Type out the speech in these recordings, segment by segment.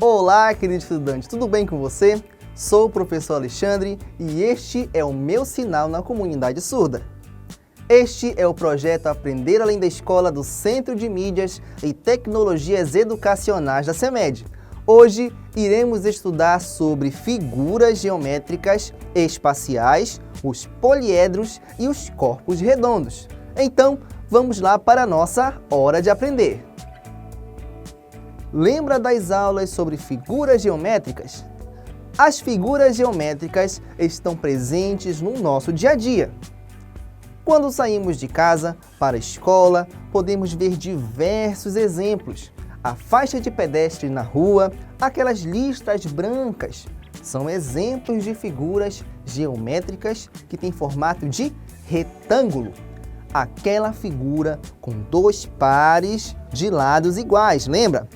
Olá, querido estudante, tudo bem com você? Sou o professor Alexandre e este é o meu sinal na comunidade surda. Este é o projeto Aprender Além da Escola do Centro de Mídias e Tecnologias Educacionais da CEMED. Hoje iremos estudar sobre figuras geométricas espaciais, os poliedros e os corpos redondos. Então, vamos lá para a nossa hora de aprender. Lembra das aulas sobre figuras geométricas? As figuras geométricas estão presentes no nosso dia a dia. Quando saímos de casa para a escola, podemos ver diversos exemplos. A faixa de pedestre na rua, aquelas listras brancas, são exemplos de figuras geométricas que têm formato de retângulo. Aquela figura com dois pares de lados iguais, lembra?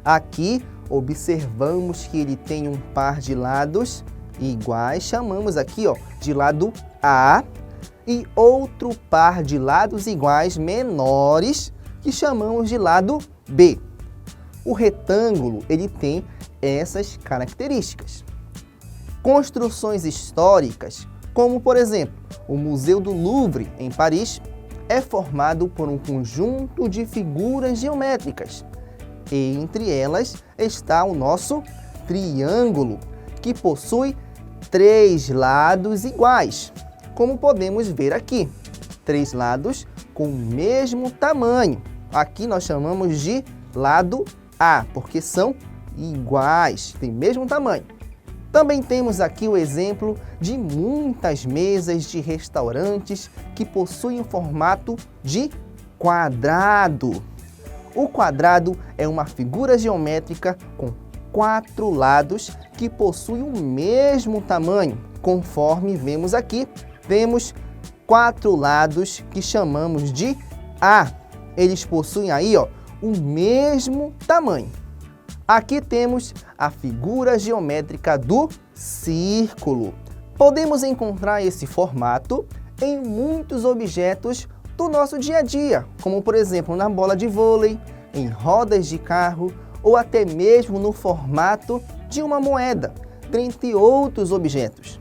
Aqui, observamos que ele tem um par de lados iguais, chamamos aqui de lado A, e outro par de lados iguais menores, que chamamos de lado B. O retângulo, ele tem essas características. Construções históricas, como por exemplo, o Museu do Louvre, em Paris, é formado por um conjunto de figuras geométricas. Entre elas está o nosso triângulo, que possui três lados iguais, como podemos ver aqui. Três lados com o mesmo tamanho. Aqui nós chamamos de lado A, porque são iguais, têm o mesmo tamanho. Também temos aqui o exemplo de muitas mesas de restaurantes que possuem o formato de quadrado. O quadrado é uma figura geométrica com quatro lados que possuem o mesmo tamanho. Conforme vemos aqui, temos quatro lados que chamamos de A. Eles possuem aí o mesmo tamanho. Aqui temos a figura geométrica do círculo. Podemos encontrar esse formato em muitos objetos do nosso dia a dia, como por exemplo na bola de vôlei, em rodas de carro ou até mesmo no formato de uma moeda, dentre outros objetos.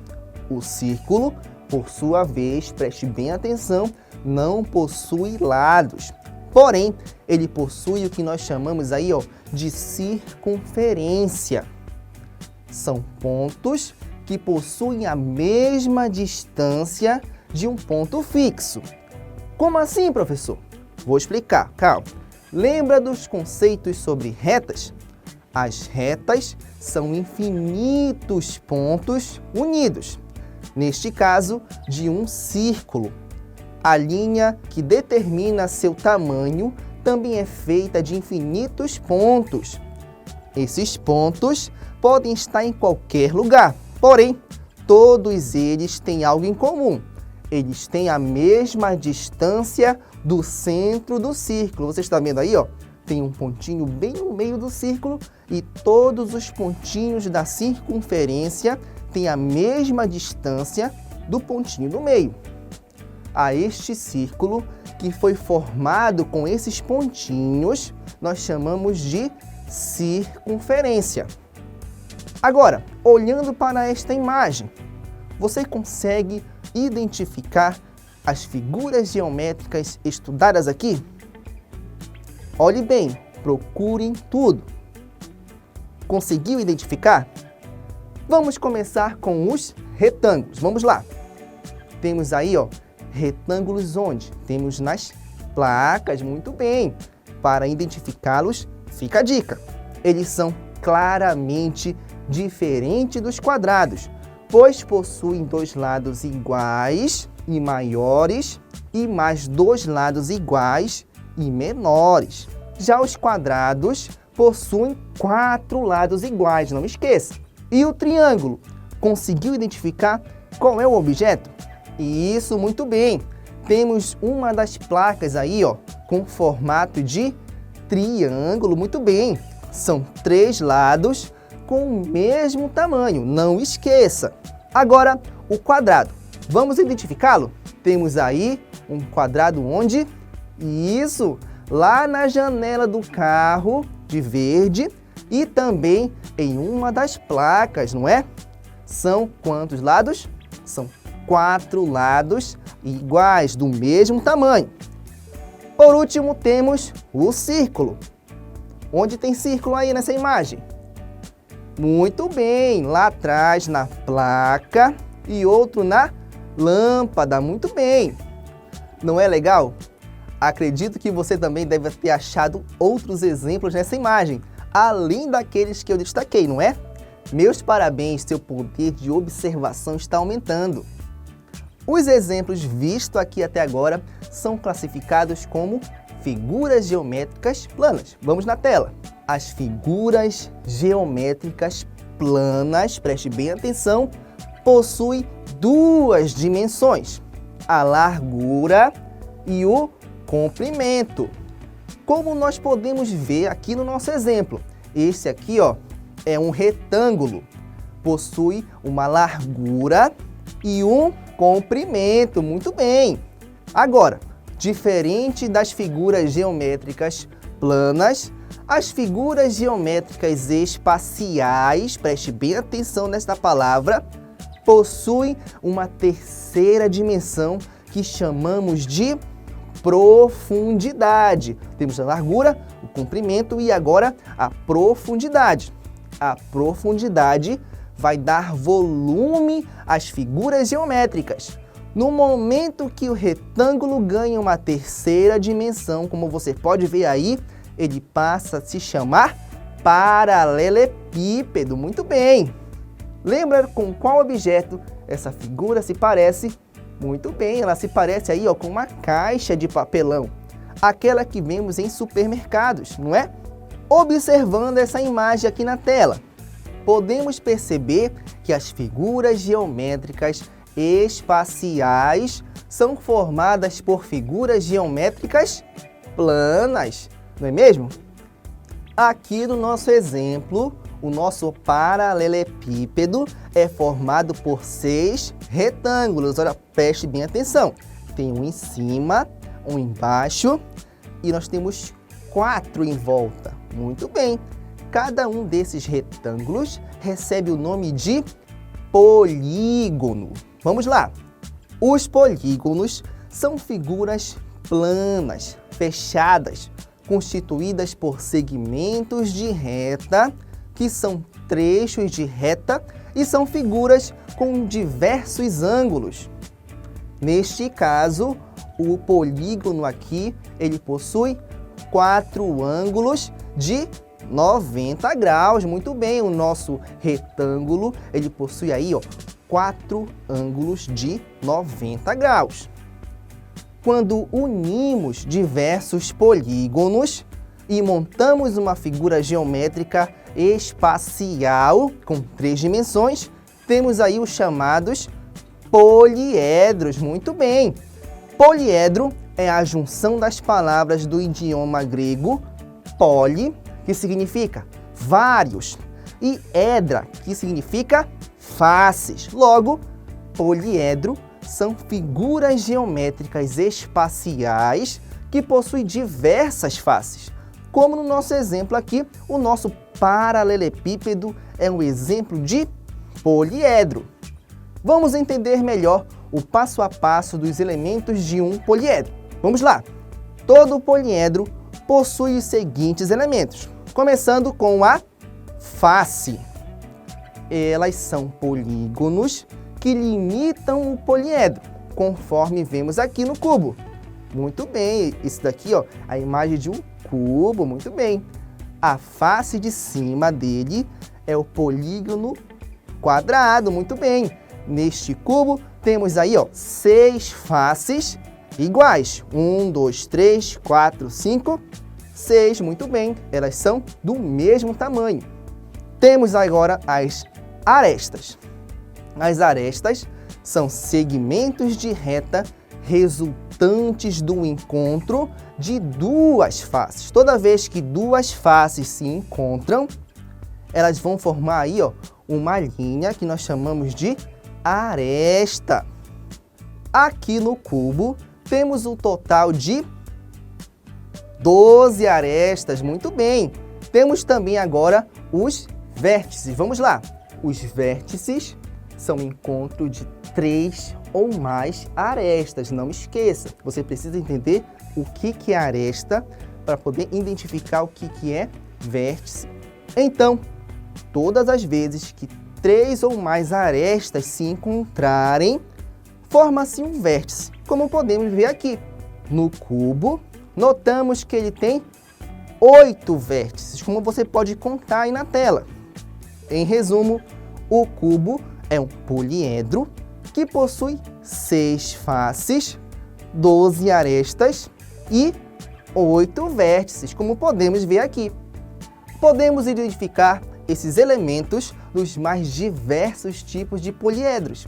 O círculo, por sua vez, preste bem atenção, não possui lados. Porém, ele possui o que nós chamamos aí de circunferência. São pontos que possuem a mesma distância de um ponto fixo. Como assim, professor? Vou explicar, calma. Lembra dos conceitos sobre retas? As retas são infinitos pontos unidos. Neste caso, de um círculo. A linha que determina seu tamanho também é feita de infinitos pontos. Esses pontos podem estar em qualquer lugar, porém, todos eles têm algo em comum. Eles têm a mesma distância do centro do círculo. Você está vendo aí, tem um pontinho bem no meio do círculo e todos os pontinhos da circunferência têm a mesma distância do pontinho do meio. A este círculo, que foi formado com esses pontinhos, nós chamamos de circunferência. Agora, olhando para esta imagem, você consegue identificar as figuras geométricas estudadas aqui? Olhe bem, procurem tudo. Conseguiu identificar? Vamos começar com os retângulos. Vamos lá. Temos aí, retângulos onde? Temos nas placas, muito bem. Para identificá-los, fica a dica. Eles são claramente diferentes dos quadrados, pois possuem dois lados iguais e maiores e mais dois lados iguais e menores. Já os quadrados possuem quatro lados iguais, não esqueça. E o triângulo? Conseguiu identificar qual é o objeto? Isso, muito bem. Temos uma das placas aí, com formato de triângulo, muito bem. São três lados com o mesmo tamanho, não esqueça. Agora, o quadrado. Vamos identificá-lo? Temos aí um quadrado onde? Isso, lá na janela do carro de verde, e também em uma das placas, não é? São quantos lados? São 4 lados iguais, do mesmo tamanho. Por último, temos o círculo. Onde tem círculo aí nessa imagem? Muito bem, lá atrás na placa e outro na lâmpada. Muito bem. Não é legal? Acredito que você também deve ter achado outros exemplos nessa imagem, além daqueles que eu destaquei, não é? Meus parabéns, seu poder de observação está aumentando. Os exemplos vistos aqui até agora são classificados como figuras geométricas planas. Vamos na tela. As figuras geométricas planas, preste bem atenção, possuem 2 dimensões, a largura e o comprimento. Como nós podemos ver aqui no nosso exemplo, esse aqui, ó, é um retângulo, possui uma largura e um comprimento. Muito bem. Agora, diferente das figuras geométricas planas, as figuras geométricas espaciais, preste bem atenção nesta palavra, possuem uma terceira dimensão que chamamos de profundidade. Temos a largura, o comprimento e agora a profundidade. A profundidade vai dar volume às figuras geométricas. No momento que o retângulo ganha uma terceira dimensão, como você pode ver aí, ele passa a se chamar paralelepípedo. Muito bem! Lembra com qual objeto essa figura se parece? Muito bem, ela se parece aí, ó, com uma caixa de papelão, aquela que vemos em supermercados, não é? Observando essa imagem aqui na tela, podemos perceber que as figuras geométricas espaciais são formadas por figuras geométricas planas, não é mesmo? Aqui no nosso exemplo, o nosso paralelepípedo é formado por 6 retângulos. Olha, preste bem atenção. Tem um em cima, um embaixo e nós temos 4 em volta. Muito bem. Cada um desses retângulos recebe o nome de polígono. Vamos lá. Os polígonos são figuras planas, fechadas, constituídas por segmentos de reta, que são trechos de reta e são figuras com diversos ângulos. Neste caso, o polígono aqui, ele possui 4 ângulos de 90 graus. Muito bem, o nosso retângulo, ele possui aí, ó, 4 ângulos de 90 graus. Quando unimos diversos polígonos e montamos uma figura geométrica espacial com 3 dimensões, temos aí os chamados poliedros. Muito bem! Poliedro é a junção das palavras do idioma grego poli, que significa vários, e edra, que significa faces. Logo, poliedro são figuras geométricas espaciais que possuem diversas faces. Como no nosso exemplo aqui, o nosso paralelepípedo é um exemplo de poliedro. Vamos entender melhor o passo a passo dos elementos de um poliedro. Vamos lá! Todo poliedro possui os seguintes elementos, começando com a face. Elas são polígonos que limitam o poliedro, conforme vemos aqui no cubo. Muito bem, esse daqui, ó, a imagem de um cubo, muito bem. A face de cima dele é o polígono quadrado, muito bem. Neste cubo temos aí, ó, 6 faces iguais. 1, 2, 3, 4, 5, 6, muito bem. Elas são do mesmo tamanho. Temos agora as arestas. As arestas são segmentos de reta resultantes do encontro de 2 faces. Toda vez que 2 faces se encontram, elas vão formar aí, ó, uma linha que nós chamamos de aresta. Aqui no cubo temos um total de 12 arestas. Muito bem. Temos também agora os vértices. Vamos lá. Os vértices são o encontro de 3 ou mais arestas. Não esqueça, você precisa entender o que é aresta para poder identificar o que é vértice. Então, todas as vezes que 3 ou mais arestas se encontrarem, forma-se um vértice, como podemos ver aqui. No cubo, notamos que ele tem 8 vértices, como você pode contar aí na tela. Em resumo, o cubo é um poliedro que possui 6 faces, 12 arestas e 8 vértices, como podemos ver aqui. Podemos identificar esses elementos nos mais diversos tipos de poliedros.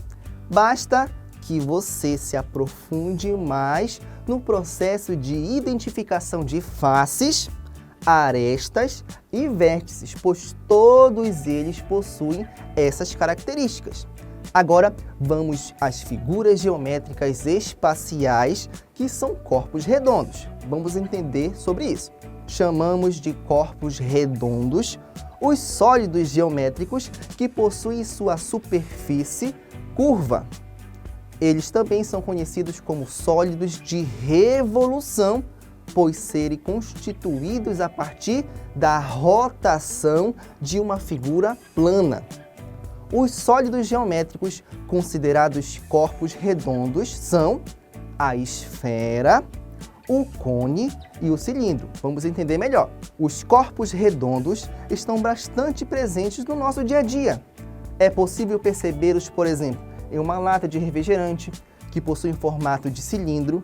Basta que você se aprofunde mais no processo de identificação de faces, arestas e vértices, pois todos eles possuem essas características. Agora, vamos às figuras geométricas espaciais, que são corpos redondos. Vamos entender sobre isso. Chamamos de corpos redondos os sólidos geométricos que possuem sua superfície curva. Eles também são conhecidos como sólidos de revolução, pois serem constituídos a partir da rotação de uma figura plana. Os sólidos geométricos considerados corpos redondos são a esfera, o cone e o cilindro. Vamos entender melhor. Os corpos redondos estão bastante presentes no nosso dia a dia. É possível percebê-los, por exemplo, em uma lata de refrigerante, que possui formato de cilindro,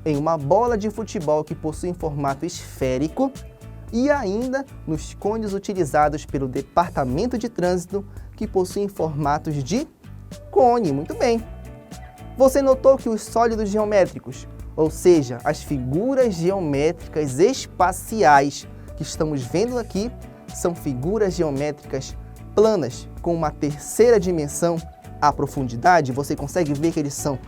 em uma bola de futebol que possui formato esférico e ainda nos cones utilizados pelo Departamento de Trânsito, que possuem formatos de cone. Muito bem! Você notou que os sólidos geométricos, ou seja, as figuras geométricas espaciais que estamos vendo aqui, são figuras geométricas planas com uma terceira dimensão, a profundidade. Você consegue ver que eles são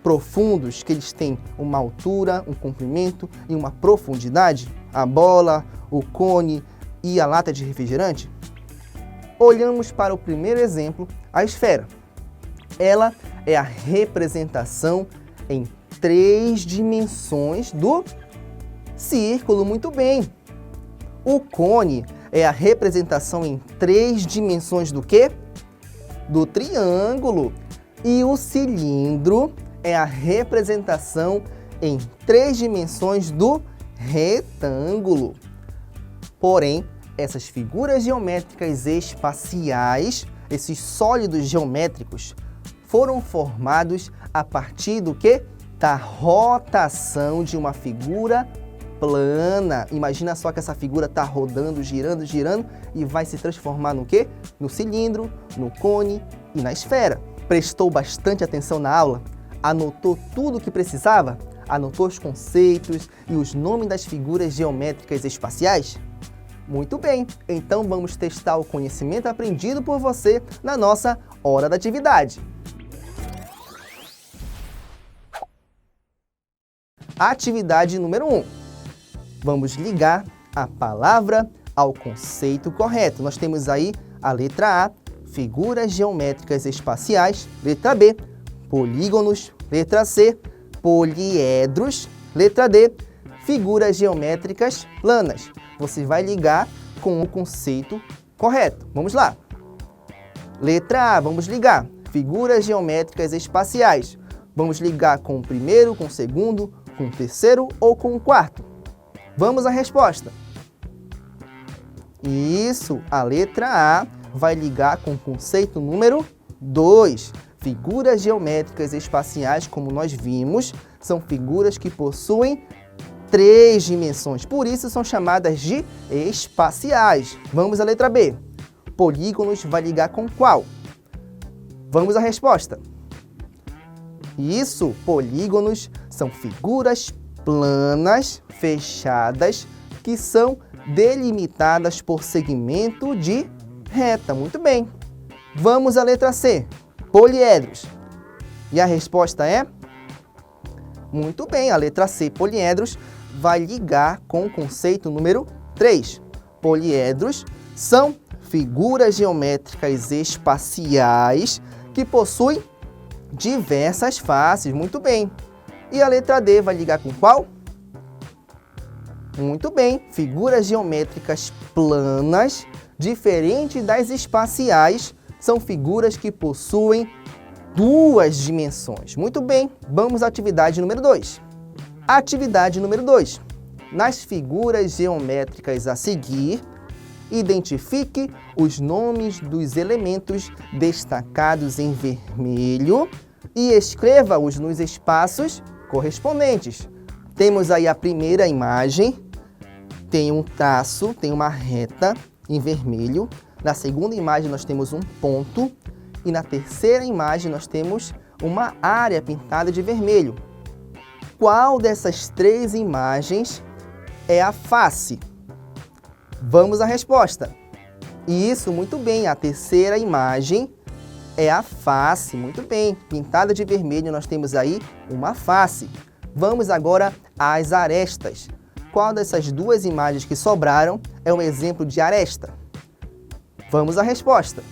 profundos, que eles têm uma altura, um comprimento e uma profundidade? A bola, o cone e a lata de refrigerante? Olhamos para o primeiro exemplo, a esfera. Ela é a representação em 3 dimensões do círculo. Muito bem! O cone é a representação em 3 dimensões do quê? Do triângulo. E o cilindro é a representação em 3 dimensões do retângulo. Porém, essas figuras geométricas espaciais, esses sólidos geométricos, foram formados a partir do quê? Da rotação de uma figura plana. Imagina só que essa figura está rodando, girando, girando e vai se transformar no quê? No cilindro, no cone e na esfera. Prestou bastante atenção na aula? Anotou tudo o que precisava? Anotou os conceitos e os nomes das figuras geométricas espaciais? Muito bem, então vamos testar o conhecimento aprendido por você na nossa hora da atividade. Atividade número 1. Vamos ligar a palavra ao conceito correto. Nós temos aí a letra A, figuras geométricas espaciais. Letra B, polígonos. Letra C, poliedros. Letra D, figuras geométricas planas. Você vai ligar com o conceito correto. Vamos lá. Letra A, vamos ligar. Figuras geométricas espaciais. Vamos ligar com o primeiro, com o segundo, com o terceiro ou com o quarto? Vamos à resposta. Isso, a letra A vai ligar com o conceito número 2. Figuras geométricas espaciais, como nós vimos, são figuras que possuem 3 dimensões, por isso são chamadas de espaciais. Vamos à letra B. Polígonos vai ligar com qual? Vamos à resposta. Isso, polígonos são figuras planas, fechadas, que são delimitadas por segmento de reta. Muito bem. Vamos à letra C. Poliedros. E a resposta é? Muito bem, a letra C, poliedros, vai ligar com o conceito número 3. Poliedros São figuras geométricas espaciais que possuem diversas faces. Muito bem. E a letra D vai ligar com qual? Muito bem. Figuras geométricas planas, diferentes das espaciais, são figuras que possuem duas dimensões. Muito bem. Vamos à atividade número 2. Atividade número 2. Nas figuras geométricas a seguir, identifique os nomes dos elementos destacados em vermelho e escreva-os nos espaços correspondentes. Temos aí a primeira imagem, tem um traço, tem uma reta em vermelho. Na segunda imagem nós temos um ponto e na terceira imagem nós temos uma área pintada de vermelho. Qual dessas três imagens é a face? Vamos à resposta. Isso, muito bem. A terceira imagem é a face. Muito bem. Pintada de vermelho, nós temos aí uma face. Vamos agora às arestas. Qual dessas duas imagens que sobraram é um exemplo de aresta? Vamos à resposta.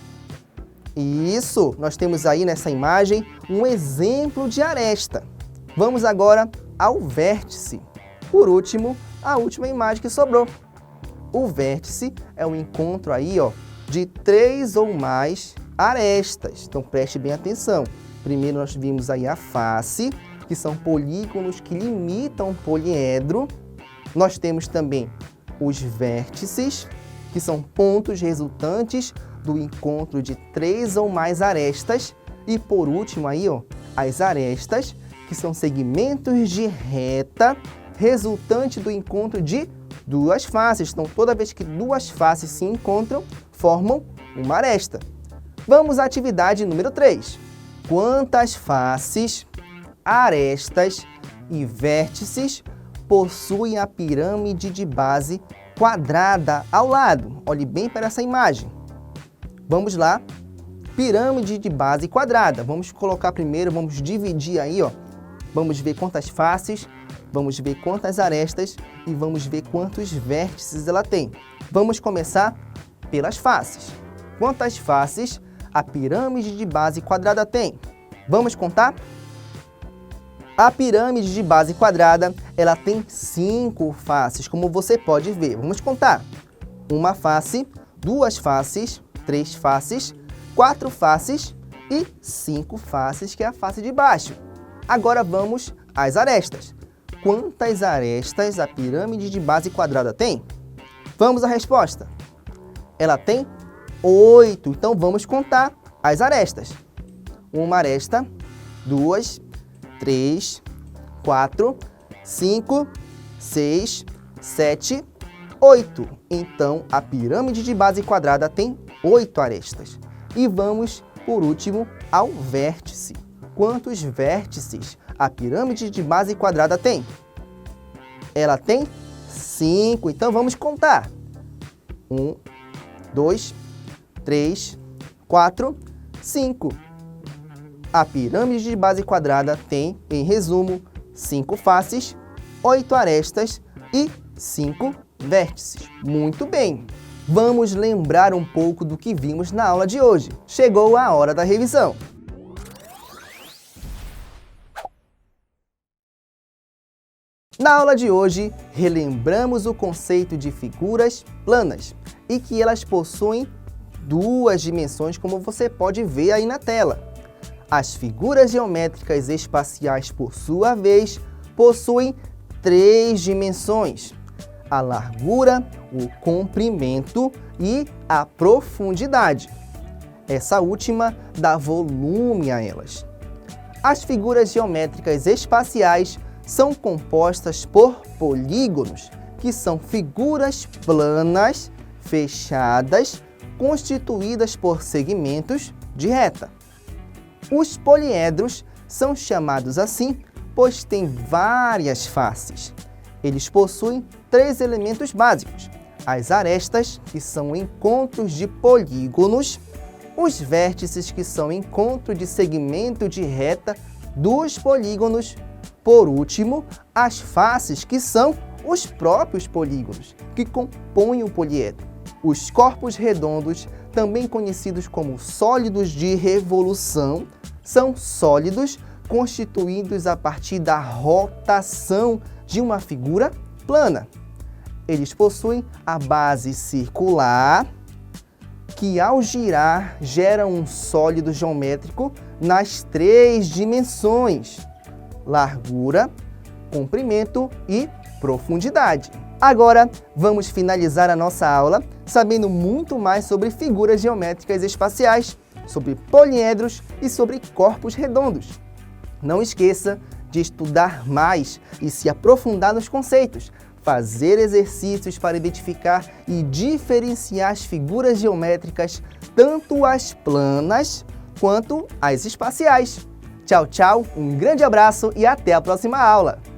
Isso, nós temos aí nessa imagem um exemplo de aresta. Vamos agora ao vértice. Por último, a última imagem que sobrou. O vértice é o encontro aí, ó, de 3 ou mais arestas. Então preste bem atenção. Primeiro nós vimos aí a face, que são polígonos que limitam o poliedro. Nós temos também os vértices, que são pontos resultantes do encontro de 3 ou mais arestas. E por último aí, ó, as arestas, que são segmentos de reta resultante do encontro de duas faces. Então, toda vez que duas faces se encontram, formam uma aresta. Vamos à atividade número 3. Quantas faces, arestas e vértices possuem a pirâmide de base quadrada ao lado? Olhe bem para essa imagem. Vamos lá. Pirâmide de base quadrada. Vamos colocar primeiro, vamos dividir aí, ó. Vamos ver quantas faces, vamos ver quantas arestas e vamos ver quantos vértices ela tem. Vamos começar pelas faces. Quantas faces a pirâmide de base quadrada tem? Vamos contar? A pirâmide de base quadrada, ela tem 5 faces, como você pode ver. Vamos contar. Uma face, 2 faces, 3 faces, 4 faces e 5 faces, que é a face de baixo. Agora vamos às arestas. Quantas arestas a pirâmide de base quadrada tem? Vamos à resposta. Ela tem 8. Então vamos contar as arestas. Uma aresta, 2, 3, 4, 5, 6, 7, 8. Então a pirâmide de base quadrada tem 8 arestas. E vamos, por último, ao vértice. Quantos vértices a pirâmide de base quadrada tem? Ela tem 5. Então vamos contar. 1, 2, 3, 4, 5. A pirâmide de base quadrada tem, em resumo, 5 faces, 8 arestas e 5 vértices. Muito bem! Vamos lembrar um pouco do que vimos na aula de hoje. Chegou a hora da revisão. Na aula de hoje, relembramos o conceito de figuras planas e que elas possuem duas dimensões, como você pode ver aí na tela. As figuras geométricas espaciais, por sua vez, possuem 3 dimensões: a largura, o comprimento e a profundidade. Essa última dá volume a elas. As figuras geométricas espaciais são compostas por polígonos, que são figuras planas, fechadas, constituídas por segmentos de reta. Os poliedros são chamados assim, pois têm várias faces. Eles possuem 3 elementos básicos: as arestas, que são encontros de polígonos, os vértices, que são encontro de segmento de reta dos polígonos, por último, as faces, que são os próprios polígonos, que compõem o poliedro. Os corpos redondos, também conhecidos como sólidos de revolução, são sólidos constituídos a partir da rotação de uma figura plana. Eles possuem a base circular, que ao girar gera um sólido geométrico nas 3 dimensões: largura, comprimento e profundidade. Agora, vamos finalizar a nossa aula sabendo muito mais sobre figuras geométricas espaciais, sobre poliedros e sobre corpos redondos. Não esqueça de estudar mais e se aprofundar nos conceitos, fazer exercícios para identificar e diferenciar as figuras geométricas, tanto as planas quanto as espaciais. Tchau, tchau, um grande abraço e até a próxima aula!